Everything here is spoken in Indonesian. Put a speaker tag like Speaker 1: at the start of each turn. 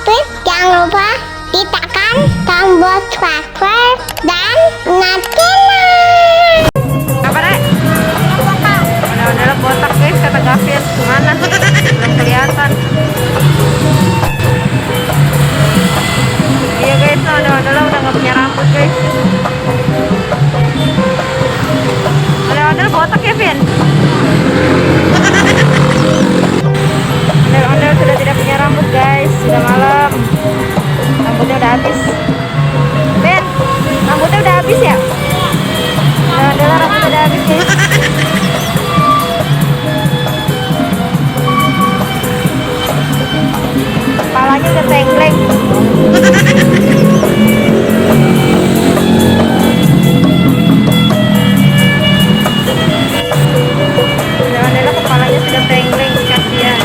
Speaker 1: Hafiz, jangan lupa ditekan tombol subscribe dan nyalakan.
Speaker 2: Apa Rek? Udah botak guys kata Gavin. Gimana? Belum kelihatan. Iya guys, udah nggak punya rambut guys. Udah botak ya Vin. Udah sudah tidak punya rambut guys. Sudah malam. Rambutnya udah habis. Vin, rambutnya udah habis ya? Udah rambutnya udah habis guys. Kepalanya udah tengkleng. Udah kepalanya sudah tengkleng, kasihan.